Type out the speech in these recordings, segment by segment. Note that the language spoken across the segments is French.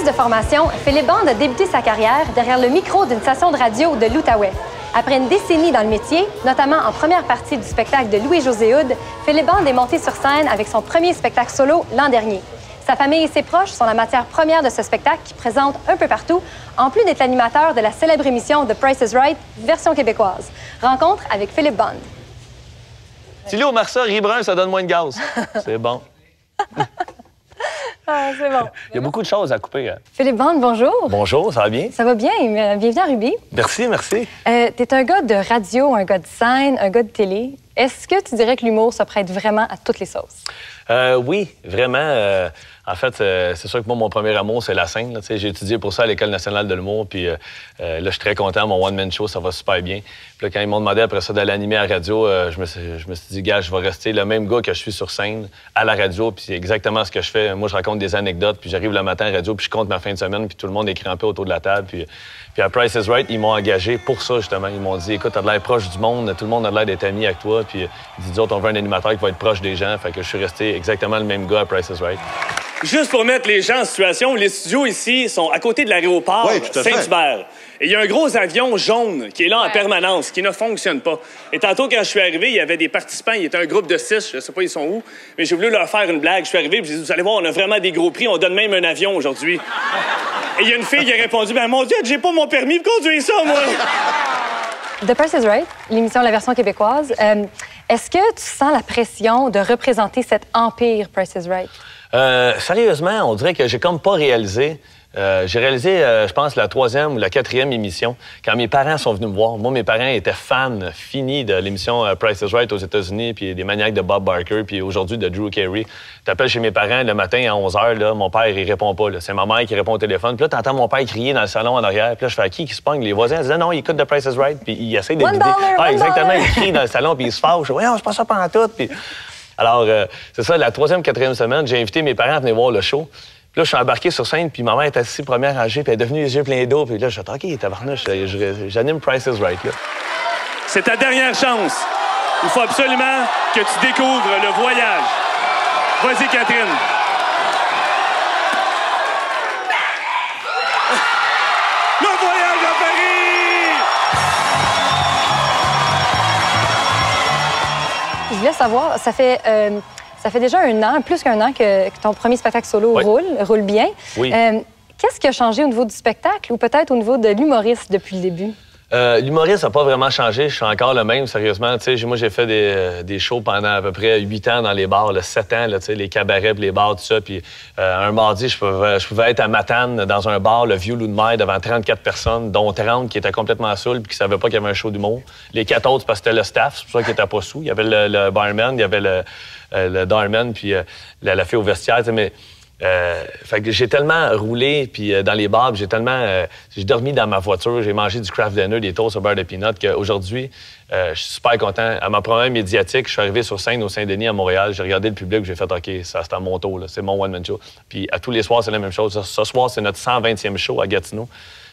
de formation, Philippe Bande a débuté sa carrière derrière le micro d'une station de radio de l'Outaouais. Après une décennie dans le métier, notamment en première partie du spectacle de Louis-José Hood, Philippe Bande est monté sur scène avec son premier spectacle solo l'an dernier. Sa famille et ses proches sont la matière première de ce spectacle qui présente un peu partout, en plus d'être l'animateur de la célèbre émission The Price is Right, version québécoise. Rencontre avec Philippe Bande. Tilly au Marsa, riz brun, ça donne moins de gaz. C'est bon. Ah, c'est bon. Il y a beaucoup de choses à couper. Hein. Philippe Bande, bonjour. Bonjour, ça va bien? Ça va bien. Bienvenue à Ruby. Merci, merci. T'es un gars de radio, un gars de scène, un gars de télé. Est-ce que tu dirais que l'humour se prête vraiment à toutes les sauces? Oui, vraiment. En fait, c'est sûr que moi, mon premier amour, c'est la scène. Là, j'ai étudié pour ça à l'École nationale de l'humour. Puis là, je suis très content. Mon one-man show, ça va super bien. Puis là, quand ils m'ont demandé après ça d'aller animer à la radio, je me suis dit, gars, je vais rester le même gars que je suis sur scène à la radio. Puis c'est exactement ce que je fais. Moi, je raconte des anecdotes. Puis j'arrive le matin à la radio, puis je compte ma fin de semaine. Puis tout le monde est crampé autour de la table. Puis à Price is Right, ils m'ont engagé pour ça, justement. Ils m'ont dit, écoute, t'as de l'air proche du monde. Tout le monde a de l'air d'être ami avec toi. Puis ils disent, autres, on veut un animateur qui va être proche des gens. Fait que je suis resté exactement le même gars à Price is Right. Juste pour mettre les gens en situation, les studios ici sont à côté de l'aéroport Saint-Hubert. Et il y a un gros avion jaune qui est là en permanence, qui ne fonctionne pas. Et tantôt, quand je suis arrivé, il y avait des participants. Il était un groupe de 6, je sais pas ils sont où, mais j'ai voulu leur faire une blague. Je suis arrivé, puis j'ai dit, vous allez voir, on a vraiment des gros prix, on donne même un avion aujourd'hui. Et il y a une fille qui a répondu, ben mon Dieu, j'ai pas mon permis pour conduire ça, moi! The Price is Right, l'émission de la version québécoise. Est-ce que tu sens la pression de représenter cet empire Price is Right? Sérieusement, on dirait que j'ai comme pas réalisé. J'ai réalisé, je pense, la 3e ou la 4e émission, quand mes parents sont venus me voir. Moi, mes parents étaient fans finis de l'émission Price is Right aux États-Unis, puis des maniaques de Bob Barker, puis aujourd'hui de Drew Carey. T'appelles chez mes parents le matin à 11 h, là, mon père, il répond pas. C'est ma mère qui répond au téléphone. Puis là, t'entends mon père crier dans le salon en arrière. Puis là, je fais à qui se pogne? Les voisins disent non, il écoute The Price is Right, puis il essaie de guider. Ah, exactement, il crie dans le salon, puis il se fâche. Ouais, c'est pas ça pantoute. Puis alors, c'est ça, la 3e, 4e semaine, j'ai invité mes parents à venir voir le show. Puis là, je suis embarqué sur scène, puis ma mère est assise première rangée, puis elle est devenue les yeux pleins d'eau. Puis là, je suis OK, tabarnouche, j'anime Price is Right, là. C'est ta dernière chance. Il faut absolument que tu découvres le voyage. Vas-y, Catherine. Le voyage à Paris! Je voulais savoir, ça fait déjà un an, plus qu'un an que ton premier spectacle solo roule bien. Oui. Qu'est-ce qui a changé au niveau du spectacle ou peut-être au niveau de l'humoriste depuis le début? L'humoriste n'a pas vraiment changé. Je suis encore le même, sérieusement. Moi, j'ai fait des shows pendant à peu près 8 ans dans les bars, 7 ans, là, les cabarets, les bars, tout ça. Puis un mardi, je pouvais être à Matane, dans un bar, le Vieux Loup de Mer, devant 34 personnes, dont 30 qui étaient complètement saouls puis qui ne savaient pas qu'il y avait un show d'humour. Les 4 autres, parce que c'était le staff, c'est pour ça qu'ils n'étaient pas sous. Il y avait le barman, il y avait le doorman, puis la fille au vestiaire, mais... fait que j'ai tellement roulé puis dans les bars, j'ai dormi dans ma voiture, j'ai mangé du craft dinner, des toasts au beurre de peanut qu'aujourd'hui, je suis super content. À ma première médiatique, je suis arrivé sur scène au Saint-Denis à Montréal, j'ai regardé le public, j'ai fait OK, ça c'est à mon tour, c'est mon one-man show. Puis à tous les soirs, c'est la même chose. Ce soir, c'est notre 120e show à Gatineau.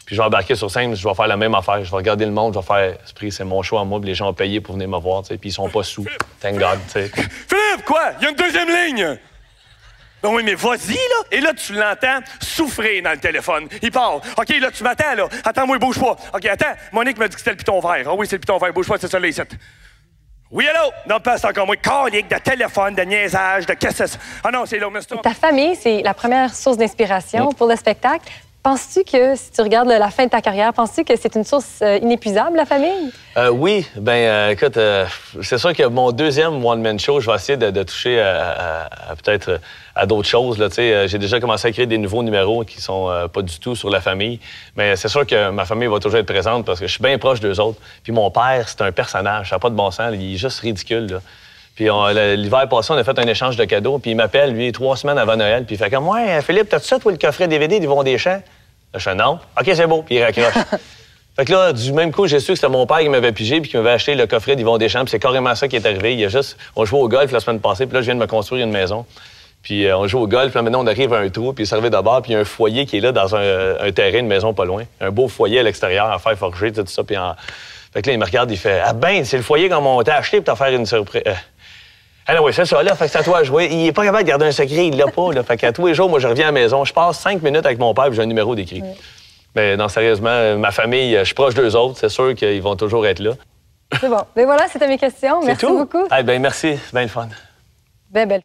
Puis je vais embarquer sur scène, je vais faire la même affaire. Je vais regarder le monde, je vais faire c'est mon show à moi, puis les gens ont payé pour venir me voir, puis ils sont pas sous. Thank God, t'sais. Philippe, quoi? Il y a une deuxième ligne! Ben oui, mais vas-y, là! Et là, tu l'entends souffrir dans le téléphone. Il part. OK, là, tu m'attends, là. Attends-moi, bouge pas. OK, attends. Monique m'a dit que c'était le piton vert. Ah oui, c'est le piton vert. Bouge pas, c'est ça, là, ici. Oui, allô? Non, pas, c'est encore moi. Calique de téléphone, de niaisage, de qu'est-ce que c'est? Ah non, c'est là, Mr. Ta famille, c'est la première source d'inspiration pour le spectacle. Penses-tu que, si tu regardes la fin de ta carrière, penses-tu que c'est une source inépuisable, la famille? Oui. Écoute, c'est sûr que mon deuxième one-man show, je vais essayer de toucher peut-être à d'autres choses. J'ai déjà commencé à écrire des nouveaux numéros qui sont pas du tout sur la famille. Mais c'est sûr que ma famille va toujours être présente parce que je suis bien proche d'eux autres. Puis mon père, c'est un personnage, ça n'a pas de bon sens. Il est juste ridicule, là. Puis l'hiver passé, on a fait un échange de cadeaux. Puis il m'appelle, lui, 3 semaines avant Noël. Puis il fait comme, ouais, Philippe, t'as-tu ça, toi, le coffret DVD d'Yvon Deschamps? Là, je fais non. OK, c'est beau. Puis il raccroche. Fait que là, du même coup, j'ai su que c'était mon père qui m'avait pigé puis qui m'avait acheté le coffret d'Yvon Deschamps. Puis c'est carrément ça qui est arrivé. On jouait au golf la semaine passée. Puis là, je viens de me construire une maison. Puis on joue au golf. Là, maintenant, on arrive à un trou. Puis il servait d'abord. Puis il y a un foyer qui est là dans un terrain, une maison pas loin. Un beau foyer à l'extérieur, en fer forgé, tout ça. Puis Fait que là, il me regarde, il fait, ah ben, c'est le foyer qu'on t'a acheté pour te faire une surprise. Ah non, oui, c'est ça, là. Fait que c'est à toi à jouer. Il est pas capable de garder un secret, il l'a pas, là. Fait qu'à tous les jours, moi, je reviens à la maison, je passe 5 minutes avec mon père, puis j'ai un numéro d'écrit. Oui. Mais non, sérieusement, ma famille, je suis proche d'eux autres, c'est sûr qu'ils vont toujours être là. C'est bon. Mais voilà, c'était mes questions. Merci beaucoup. Ah, ben merci, c'est bien le fun. Ben belle.